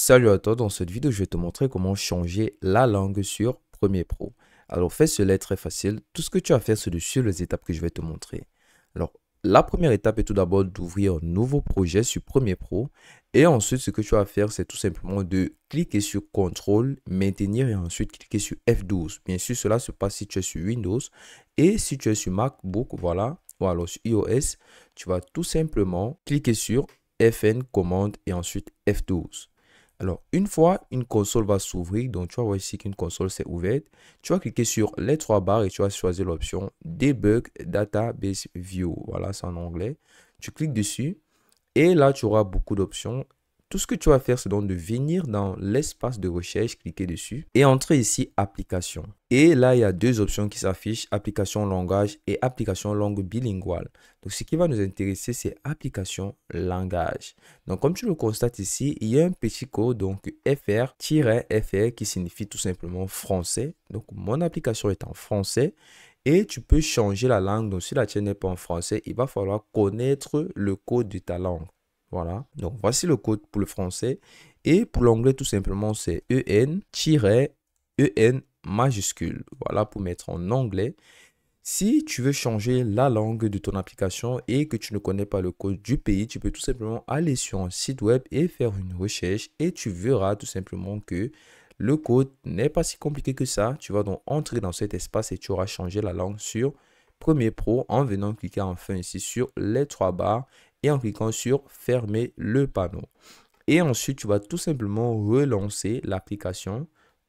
Salut à toi, dans cette vidéo, je vais te montrer comment changer la langue sur Premiere Pro. Alors, fais cela est très facile. Tout ce que tu as à faire, c'est de suivre les étapes que je vais te montrer. Alors, la première étape est tout d'abord d'ouvrir un nouveau projet sur Premiere Pro. Et ensuite, ce que tu as à faire, c'est tout simplement de cliquer sur CTRL, maintenir et ensuite cliquer sur F12. Bien sûr, cela se passe si tu es sur Windows. Et si tu es sur MacBook, voilà, ou alors sur iOS, tu vas tout simplement cliquer sur FN commande et ensuite F12. Alors, une fois une console va s'ouvrir, donc tu vas voir ici qu'une console s'est ouverte, tu vas cliquer sur les trois barres et tu vas choisir l'option Debug Database View. Voilà, c'est en anglais. Tu cliques dessus et là, tu auras beaucoup d'options. Tout ce que tu vas faire, c'est donc de venir dans l'espace de recherche, cliquer dessus et entrer ici application. Et là, il y a deux options qui s'affichent, application langage et application langue bilinguale. Donc, ce qui va nous intéresser, c'est application langage. Donc, comme tu le constates ici, il y a un petit code, donc FR-FR qui signifie tout simplement français. Donc, mon application est en français. Et tu peux changer la langue. Donc, si la tienne n'est pas en français, il va falloir connaître le code de ta langue. Voilà. Donc, voici le code pour le français. Et pour l'anglais, tout simplement, c'est EN-EN majuscule. Voilà pour mettre en anglais. Si tu veux changer la langue de ton application et que tu ne connais pas le code du pays, tu peux tout simplement aller sur un site web et faire une recherche et tu verras tout simplement que le code n'est pas si compliqué que ça. Tu vas donc entrer dans cet espace et tu auras changé la langue sur Premiere Pro en venant cliquer enfin ici sur les trois barres et en cliquant sur fermer le panneau. Et ensuite, tu vas tout simplement relancer l'application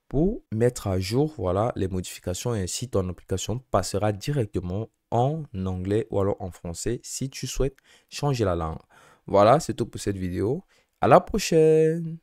pour mettre à jour voilà, les modifications et ainsi ton application passera directement en anglais ou alors en français si tu souhaites changer la langue. Voilà, c'est tout pour cette vidéo. À la prochaine!